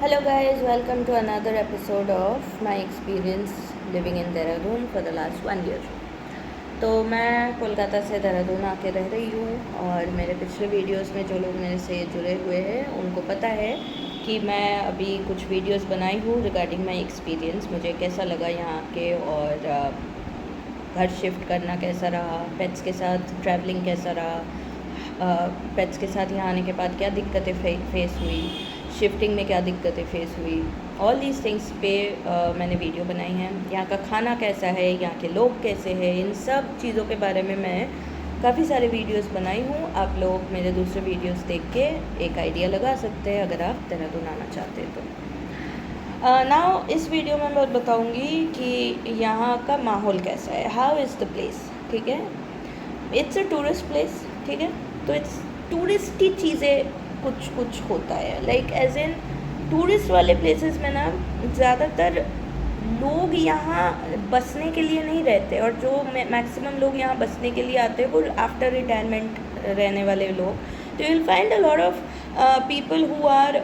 Hello guys, welcome to another episode of my experience living in Dehradun for the last 1 year. तो मैं कोलकाता से देहरादून आके रह रही हूँ और मेरे पिछले वीडियोस में जो लोग मेरे से जुड़े हुए हैं उनको पता है कि मैं अभी कुछ वीडियोस बनाई हूँ रिगार्डिंग माय एक्सपीरियंस, मुझे कैसा लगा यहाँ के और घर शिफ्ट करना कैसा रहा, पेट्स के साथ ट्रैवलिंग कैसा रहा, पेट्स के साथ यहाँ आने के बाद क्या दिक्कतें फेस हुई, शिफ्टिंग में क्या दिक्कतें फेस हुई, ऑल दीज थिंग्स पे मैंने वीडियो बनाई हैं। यहाँ का खाना कैसा है, यहाँ के लोग कैसे हैं, इन सब चीज़ों के बारे में मैं काफ़ी सारे वीडियोस बनाई हूँ। आप लोग मेरे दूसरे वीडियोस देख के एक आइडिया लगा सकते हैं अगर आप देहरादून आना चाहते हैं तो। नाउ इस वीडियो में मैं बताऊँगी कि यहाँ का माहौल कैसा है, हाउ इज़ द प्लेस। ठीक है, इट्स अ टूरिस्ट प्लेस। ठीक है, तो इट्स टूरिस्टी चीज़ें कुछ कुछ होता है, लाइक एज इन टूरिस्ट वाले प्लेसेस में ना ज़्यादातर लोग यहाँ बसने के लिए नहीं रहते, और जो मैक्सिमम लोग यहाँ बसने के लिए आते हैं वो आफ्टर रिटायरमेंट रहने वाले लोग। तो you will find a lot of people who are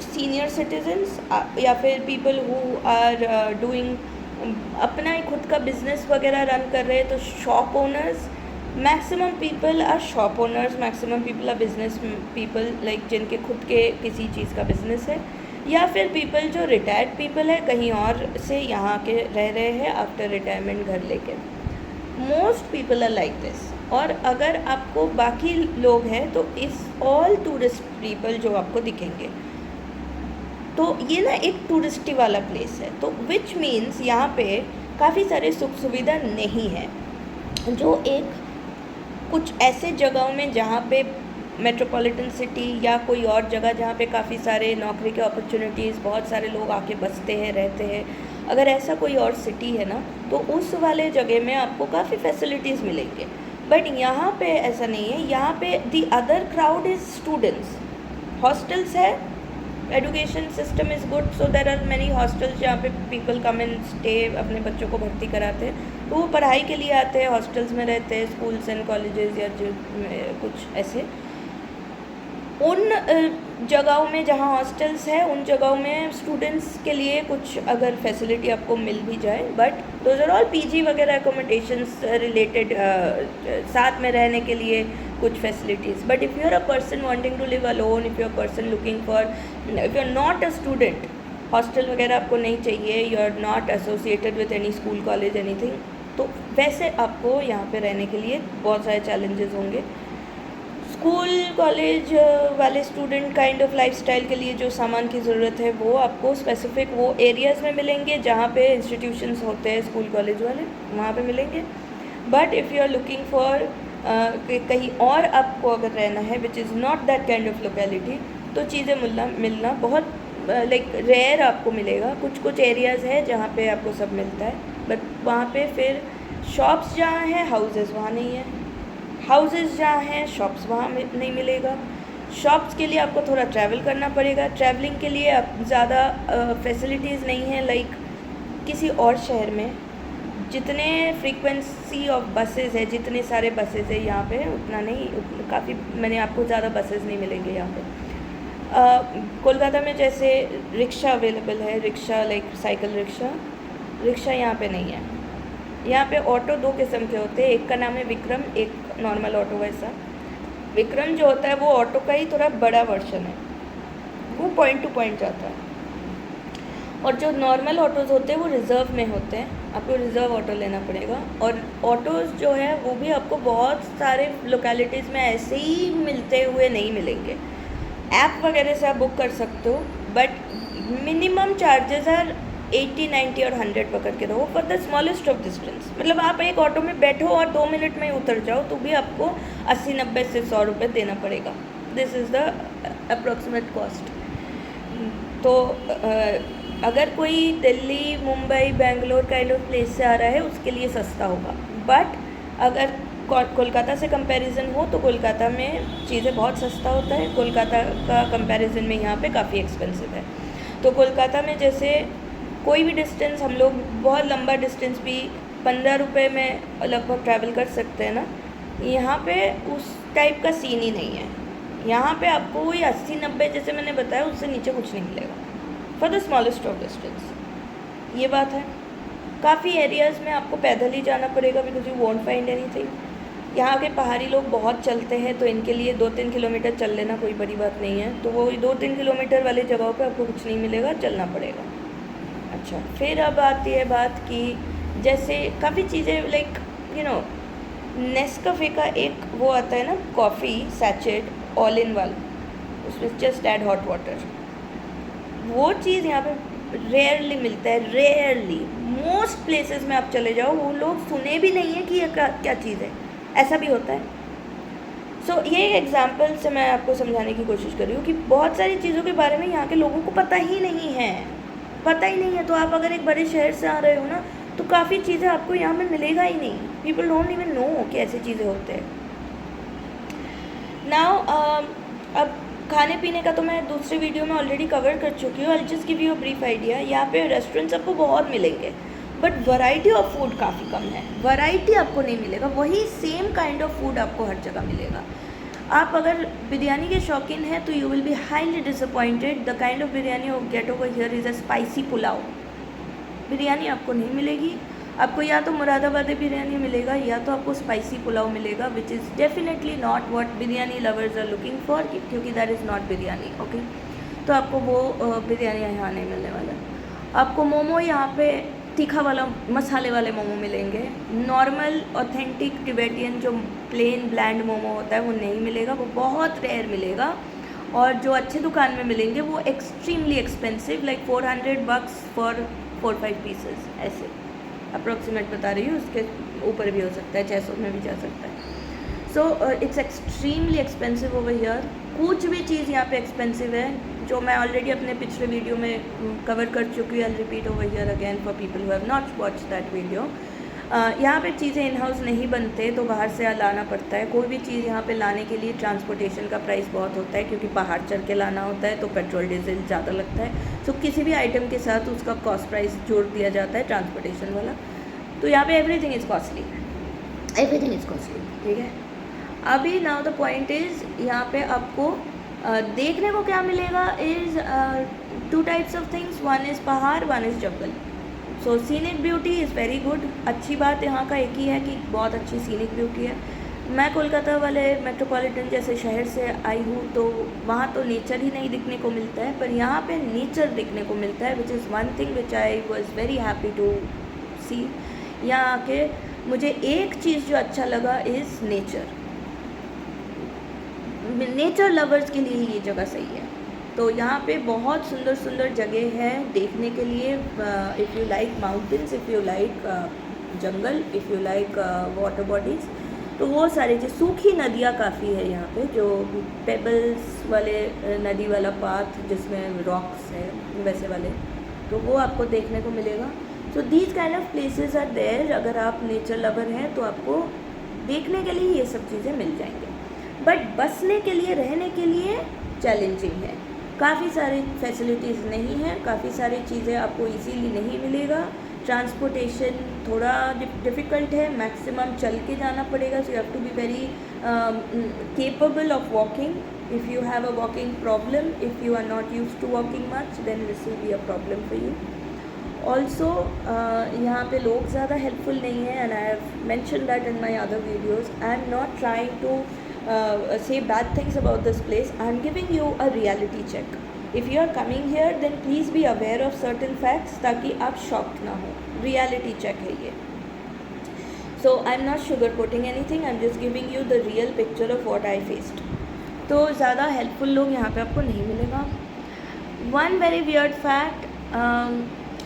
senior citizens या फिर पीपल हु आर डूइंग अपना ही खुद का बिजनेस वगैरह रन कर रहे हैं, तो shop owners, maximum people are shop owners, maximum people are business people, like जिनके खुद के किसी चीज़ का बिजनेस है, या फिर पीपल जो रिटायर्ड पीपल है कहीं और से यहाँ के रह रहे हैं आफ्टर रिटायरमेंट घर लेके। Most people are like this. और अगर आपको बाकी लोग हैं तो इस ऑल टूरिस्ट पीपल जो आपको दिखेंगे, तो ये ना एक टूरिस्टी वाला प्लेस है, तो विच मीन्स यहाँ पे काफ़ी सारे सुख सुविधा नहीं है जो एक कुछ ऐसे जगहों में जहाँ पे मेट्रोपॉलिटन सिटी या कोई और जगह जहाँ पे काफ़ी सारे नौकरी के अपॉर्चुनिटीज़, बहुत सारे लोग आके बसते हैं रहते हैं, अगर ऐसा कोई और सिटी है ना तो उस वाले जगह में आपको काफ़ी फैसिलिटीज़ मिलेंगे। बट यहाँ पे ऐसा नहीं है, यहाँ पे the other crowd is students, hostels है, education system is good, so there are many hostels जहाँ पे पीपल कम एंड स्टे, अपने बच्चों को भर्ती कराते हैं, तो वो पढ़ाई के लिए आते हैं, हॉस्टल्स में रहते हैं, स्कूल्स एंड कॉलेजेस या जो कुछ ऐसे। उन जगहों में जहाँ हॉस्टल्स है उन जगहों में स्टूडेंट्स के लिए कुछ अगर फैसिलिटी आपको मिल भी जाए, but those are all PG वगैरह एकोमोडेशंस रिलेटेड, साथ में रहने के लिए कुछ facilities. But if you are a person wanting to live alone, if you are person looking for, if you are not a student, hostel वगैरह आपको नहीं चाहिए, you are not associated with any school college anything, तो वैसे आपको यहाँ पे रहने के लिए बहुत सारे चैलेंजेस होंगे। स्कूल कॉलेज वाले स्टूडेंट काइंड ऑफ लाइफस्टाइल के लिए जो सामान की ज़रूरत है वो आपको स्पेसिफिक वो एरियाज़ में मिलेंगे जहाँ पे इंस्टीट्यूशंस होते हैं स्कूल कॉलेज वाले, वहाँ पे मिलेंगे। But if you are looking for कहीं और आपको अगर रहना है which is not that kind of locality, तो चीज़ें मिलना बहुत लाइक रेयर आपको मिलेगा। कुछ कुछ एरियाज़ है जहाँ पे आपको सब मिलता है, बट वहाँ पे फिर शॉप्स जहाँ हैं हाउसेस वहाँ नहीं है, हाउसेस जहाँ हैं शॉप्स वहाँ नहीं मिलेगा। शॉप्स के लिए आपको थोड़ा ट्रैवल करना पड़ेगा, ट्रैवलिंग के लिए आप ज़्यादा फैसिलिटीज़ नहीं है, लाइक किसी और शहर में जितने फ्रीक्वेंसी ऑफ बसेस है, जितने सारे बसेस है यहाँ पे उतना नहीं, काफ़ी मैंने आपको ज़्यादा बसेस नहीं मिलेंगे यहाँ पे। कोलकाता में जैसे रिक्शा अवेलेबल है, रिक्शा लाइक साइकिल रिक्शा यहाँ पे नहीं है। यहाँ पे ऑटो दो किस्म के होते हैं, एक का नाम है विक्रम, एक नॉर्मल ऑटो। वैसा विक्रम जो होता है वो ऑटो का ही थोड़ा बड़ा वर्जन है, वो पॉइंट टू पॉइंट जाता है, और जो नॉर्मल ऑटोज़ होते हैं वो रिज़र्व में होते हैं, आपको रिज़र्व ऑटो लेना पड़ेगा। और ऑटोज़ जो है वो भी आपको बहुत सारे लोकेलिटीज़ में ऐसे ही मिलते हुए नहीं मिलेंगे, ऐप वगैरह से आप बुक कर सकते हो, बट मिनिमम चार्जेस आर 80, 90 और 100 पकड़ के रहो for the smallest of distance. मतलब आप एक ऑटो में बैठो और 2 मिनट में उतर जाओ तो भी आपको 80, 90 से 100 रुपये देना पड़ेगा। This is the approximate cost. तो अगर कोई Delhi, Mumbai, Bangalore kind of place से आ रहा है उसके लिए सस्ता होगा, बट अगर कोलकाता से कंपैरिजन हो तो कोलकाता में चीज़ें बहुत सस्ता होता है, कोलकाता का कंपैरिजन में यहाँ पे काफ़ी एक्सपेंसिव है। तो कोलकाता में जैसे कोई भी डिस्टेंस, हम लोग बहुत लंबा डिस्टेंस भी 15 रुपये में लगभग ट्रैवल कर सकते हैं ना, यहाँ पे उस टाइप का सीन ही नहीं है। यहाँ पे आपको वही 80, 90 जैसे मैंने बताया उससे नीचे कुछ नहीं मिलेगा। For the smallest of distance. ये बात है। काफ़ी एरियाज़ में आपको पैदल ही जाना पड़ेगा because you want find anything. यहाँ के पहाड़ी लोग बहुत चलते हैं तो इनके लिए 2-3 किलोमीटर चल लेना कोई बड़ी बात नहीं है। तो वो 2-3 किलोमीटर वाली जगहों पे आपको कुछ नहीं मिलेगा, चलना पड़ेगा। अच्छा, फिर अब आती है बात कि जैसे काफ़ी चीज़ें लाइक नेस्कैफे का एक वो आता है ना coffee sachet all in one, उसमें जस्ट ऐड हॉट वाटर। वो चीज़ यहाँ पे रेयरली मिलता है, रेयरली। मोस्ट प्लेसेस में आप चले जाओ वो लोग सुने भी नहीं है कि ये क्या चीज़ है, ऐसा भी होता है। सो ये एग्जाम्पल से मैं आपको समझाने की कोशिश कर रही हूँ कि बहुत सारी चीज़ों के बारे में यहाँ के लोगों को पता ही नहीं है, पता ही नहीं है। तो आप अगर एक बड़े शहर से आ रहे हो ना तो काफ़ी चीज़ें आपको यहाँ में मिलेगा ही नहीं। पीपल डोंट इवन नो कि ऐसी चीज़ें होते हैं। नाउ अब खाने पीने का तो मैं दूसरे वीडियो में ऑलरेडी कवर कर चुकी हूँ। I just give you a brief idea. यहाँ पे रेस्टोरेंट्स आपको बहुत मिलेंगे बट वैरायटी ऑफ फूड काफ़ी कम है। वैरायटी आपको नहीं मिलेगा, वही सेम काइंड ऑफ फूड आपको हर जगह मिलेगा। आप अगर बिरयानी के शौकीन हैं तो you will be highly disappointed. The kind of biryani you get over here is a spicy pulao. Biryani आपको नहीं मिलेगी। आपको या तो मुरादाबादी बिरयानी मिलेगा या तो आपको स्पाइसी पुलाव मिलेगा, which is definitely not what biryani lovers are looking for, क्योंकि that is not biryani. Okay, तो आपको वो बिरयानी यहाँ नहीं मिलने वाला। आपको मोमो यहाँ पे तीखा वाला मसाले वाले मोमो मिलेंगे। नॉर्मल ऑथेंटिक टिबेटियन जो प्लेन ब्लैंड मोमो होता है वो नहीं मिलेगा, वो बहुत रेयर मिलेगा। और जो अच्छे दुकान में मिलेंगे वो extremely expensive, like $400 for 4-5 pieces, ऐसे अप्रोक्सीमेट बता रही हूँ। उसके ऊपर भी हो सकता है, 600 में भी जा सकता है। So it's extremely expensive over here. कुछ भी चीज़ यहाँ पे एक्सपेंसिव है जो मैं ऑलरेडी अपने पिछले वीडियो में कवर कर चुकी हूँ। I repeat over here again for people who have not watch that video. यहाँ पे चीज़ें इन हाउस नहीं बनते तो बाहर से लाना पड़ता है। कोई भी चीज़ यहाँ पे लाने के लिए ट्रांसपोर्टेशन का प्राइस बहुत होता है, क्योंकि पहाड़ चढ़ के लाना होता है तो पेट्रोल डीजल ज़्यादा लगता है। सो किसी भी आइटम के साथ उसका कॉस्ट प्राइस जोड़ दिया जाता है ट्रांसपोर्टेशन वाला। तो यहाँ पे everything is costly, everything is costly, ठीक है। अभी नाउ द पॉइंट इज़ यहाँ पे आपको देखने को क्या मिलेगा is 2 types of things. One is pahad, one is jungle. So scenic beauty is very good. अच्छी बात यहाँ का एक ही है कि बहुत अच्छी सीनिक ब्यूटी है। मैं कोलकाता वाले मेट्रोपॉलिटन जैसे शहर से आई हूँ तो वहाँ तो नेचर ही नहीं दिखने को मिलता है, पर यहाँ पे नेचर दिखने को मिलता है, which is one thing which I was very happy to see. यहाँ आके मुझे एक चीज़ जो अच्छा लगा इज़ नेचर। नेचर लवर्स के लिए ये जगह सही है। तो यहाँ पे बहुत सुंदर सुंदर जगह है देखने के लिए। If you like mountains, if you like jungle, if you like water bodies, तो वो सारी चीज़। सूखी नदियाँ काफ़ी है यहाँ पे, जो पेबल्स वाले नदी वाला पाथ जिसमें रॉक्स है वैसे वाले, तो वो आपको देखने को मिलेगा। So these kind of places are there. अगर आप नेचर लवर हैं तो आपको देखने के लिए ये सब चीज़ें मिल जाएंगे। बट बसने के लिए, रहने के लिए चैलेंजिंग है। काफ़ी सारी फैसिलिटीज़ नहीं हैं, काफ़ी सारी चीज़ें आपको इजीली नहीं मिलेगा। ट्रांसपोर्टेशन थोड़ा डिफ़िकल्ट है, मैक्सिमम चल के जाना पड़ेगा। So you have to be very capable of walking. If you have a walking problem, if you are not used to walking much, then this will be a problem for you. Also यहाँ पे लोग ज़्यादा helpful नहीं हैं, and I have mention that in my other videos. I am not trying to say bad things about this place. I am giving you a reality check. If you are coming here, then please be aware of certain facts ताकि आप shocked ना हो। reality check है ये। So I am not sugarcoating anything. I am just giving you the real picture of what I faced. तो ज़्यादा helpful लोग यहाँ पे आपको नहीं मिलेगा। One very weird fact,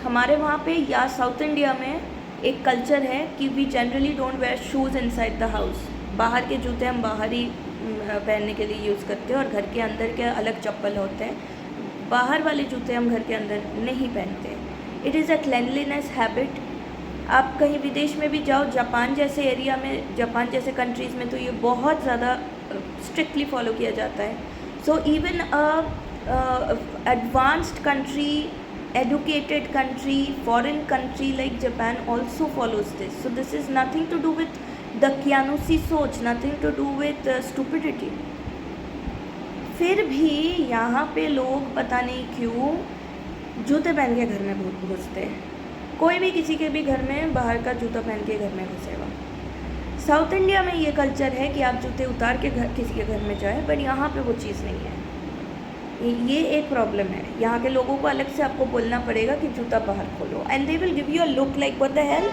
हमारे वहाँ पे या साउथ इंडिया में एक कल्चर है कि we generally don't wear shoes inside the house. बाहर के जूते हम बाहर ही पहनने के लिए यूज़ करते हैं और घर के अंदर के अलग चप्पल होते हैं। बाहर वाले जूते हम घर के अंदर नहीं पहनते। It is a cleanliness habit. आप कहीं विदेश में भी जाओ, जापान जैसे एरिया में, जापान जैसे कंट्रीज़ में तो ये बहुत ज़्यादा स्ट्रिक्टली फॉलो किया जाता है। So even advanced country, educated country, foreign country like Japan also follows this. So this is nothing to do with the Kianusi सोच, nothing to do with stupidity. फिर भी यहाँ पे लोग पता नहीं क्यों जूते पहन के घर में घुसते हैं। कोई भी किसी के भी घर में बाहर का जूता पहन के घर में घुसेगा। साउथ इंडिया में ये कल्चर है कि आप जूते उतार के घर किसी के घर में जाए, बट यहाँ पे वो चीज़ नहीं है। ये एक प्रॉब्लम है। यहाँ के लोगों को अलग से आपको बोलना पड़ेगा कि जूता बाहर खोलो, and they will give you a look like what the hell.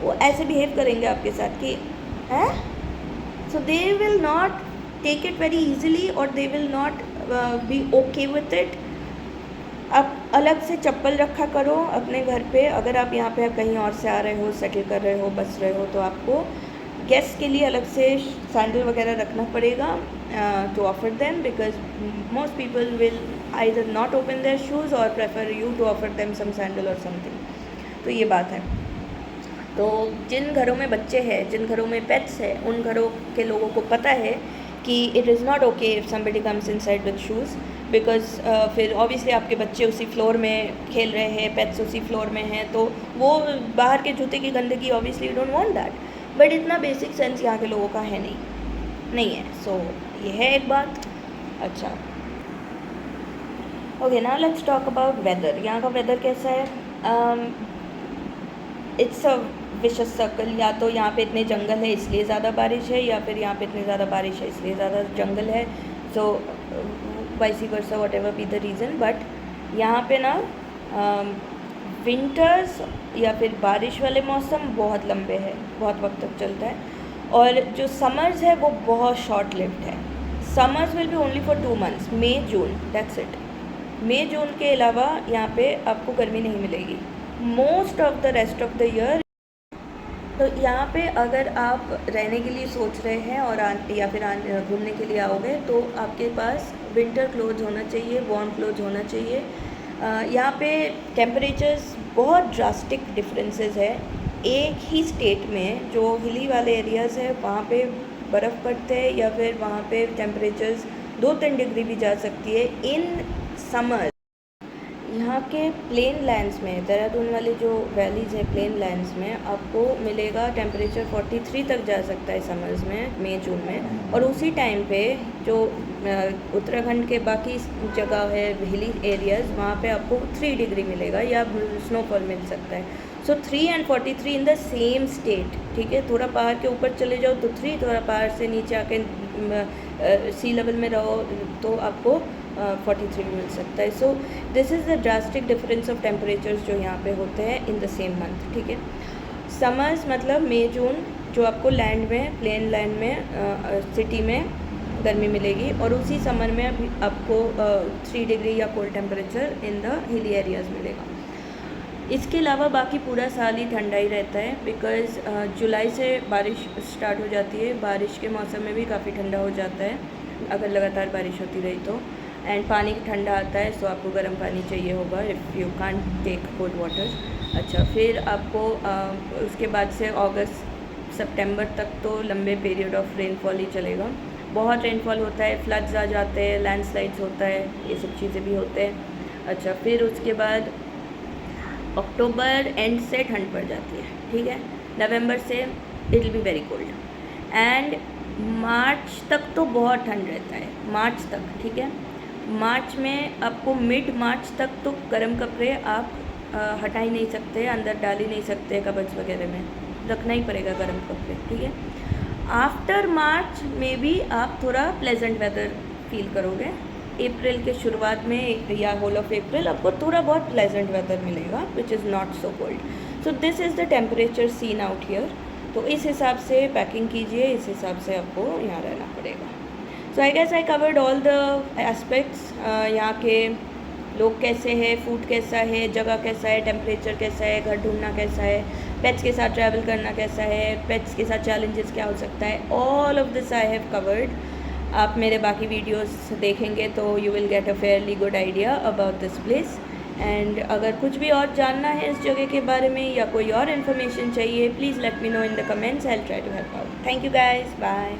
वो ऐसे बिहेव करेंगे आपके साथ कि हैं, so they will not take it very easily और they will not be okay with it. आप अलग से चप्पल रखा करो अपने घर पे। अगर आप यहाँ पे कहीं और से आ रहे हो, सेटल कर रहे हो, बस रहे हो, तो आपको गेस्ट के लिए अलग से सैंडल वगैरह रखना पड़ेगा to offer them, because most people will either not open their shoes और prefer you to offer them some sandal और समथिंग। तो ये बात है। तो जिन घरों में बच्चे हैं, जिन घरों में पेट्स है, उन घरों के लोगों को पता है कि it is not okay if somebody comes inside with shoes, because फिर ऑब्वियसली आपके बच्चे उसी फ्लोर में खेल रहे हैं, पेट्स उसी फ्लोर में हैं, तो वो बाहर के जूते की गंदगी obviously you don't want that. But इतना बेसिक सेंस यहाँ के लोगों का है नहीं है। सो ये है एक बात। अच्छा, okay, now let's talk about whether. यहाँ का वेदर कैसा है? It's a wishes circle. या तो यहाँ पे इतने जंगल है इसलिए ज़्यादा बारिश है, या फिर यहाँ पे इतनी ज़्यादा बारिश है इसलिए ज़्यादा जंगल है। So vice versa, whatever be the reason, but यहाँ पे ना विंटर्स या फिर बारिश वाले मौसम बहुत लंबे हैं, बहुत वक्त तक चलता है, और जो समर्स है वो बहुत शॉर्ट लिव्ड है। Summers will be only for 2 months, May June, that's it. मई जून के अलावा यहाँ पे आपको गर्मी नहीं मिलेगी most of the rest of the year. तो यहाँ पे अगर आप रहने के लिए सोच रहे हैं और या फिर घूमने के लिए आओगे, तो आपके पास विंटर क्लोथ्स होना चाहिए, वार्म क्लोथ्स होना चाहिए। यहाँ पे टेम्परेचर्स बहुत ड्रास्टिक डिफरेंसेस है। एक ही स्टेट में जो हिली वाले एरियाज़ है वहाँ पे बर्फ़ पड़ते हैं, या फिर वहाँ पे टेम्परेचर्स 2-3 डिग्री भी जा सकती है इन समर। यहाँ के प्लेन लैंड्स में, देहरादून वाली जो वैलीज़ है प्लेन लैंड्स में, आपको मिलेगा टेम्परेचर 43 तक जा सकता है समर्स में, मई जून में। और उसी टाइम पे जो उत्तराखंड के बाकी जगह है हिली एरियाज़, वहाँ पे आपको 3 डिग्री मिलेगा या स्नोफॉल मिल सकता है। सो 3 and 43 in the same state, ठीक है। थोड़ा पहाड़ के ऊपर चले जाओ तो 3, थोड़ा पहाड़ से नीचे आके सी लेवल में रहो तो आपको 43 मिल सकता है। सो this is the drastic difference of temperatures जो यहाँ पे होते हैं इन द सेम मंथ, ठीक है। समर्स मतलब मई जून, जो आपको लैंड में, प्लेन लैंड में, सिटी में गर्मी मिलेगी, और उसी समर में अभी आपको 3 डिग्री या cold temperature in the hilly areas मिलेगा। इसके अलावा बाकी पूरा साल ही ठंडा ही रहता है, बिकॉज़ जुलाई से बारिश स्टार्ट हो जाती है। बारिश के मौसम में भी काफ़ी ठंडा हो जाता है अगर लगातार बारिश होती रही तो, एंड पानी ठंडा आता है, सो आपको गर्म पानी चाहिए होगा if you can't take cold water. अच्छा, फिर आपको उसके बाद से अगस्त सितंबर तक तो लंबे पीरियड ऑफ रेनफॉल ही चलेगा। बहुत रेनफॉल होता है, फ्लड्स आ जाते हैं, लैंडस्लाइड्स होता है, ये सब चीज़ें भी होते हैं। अच्छा, फिर उसके बाद अक्टूबर एंड से ठंड पड़ जाती है, ठीक है। नवंबर से it will be very cold, and मार्च तक तो बहुत ठंड रहता है, मार्च तक, ठीक है। मार्च में आपको मिड मार्च तक तो गर्म कपड़े आप हटा ही नहीं सकते, अंदर डाल ही नहीं सकते, कबर्ड्स वगैरह में रखना ही पड़ेगा गर्म कपड़े, ठीक है। आफ्टर मार्च में भी आप थोड़ा प्लेजेंट वेदर फील करोगे। अप्रैल के शुरुआत में या होल ऑफ अप्रैल आपको थोड़ा बहुत प्लेजेंट वेदर मिलेगा which is not so cold. So this is the temperature scene out here. तो इस हिसाब से पैकिंग कीजिए, इस हिसाब से आपको यहाँ रहना पड़ेगा। So I guess I covered all the aspects. यहाँ के लोग कैसे हैं, फूड कैसा है, जगह कैसा है, टेम्परेचर कैसा है, घर ढूंढना कैसा है, पेट्स के साथ ट्रैवल करना कैसा है, पेट्स के साथ चैलेंजेस क्या हो सकता है, all of this I have covered. आप मेरे बाकी वीडियोस देखेंगे तो you will get a fairly good idea about this place. And अगर कुछ भी और जानना है इस जगह के बारे में या कोई और इन्फॉर्मेशन चाहिए, please let me know in the comments, I will try to help out. Thank you guys, bye.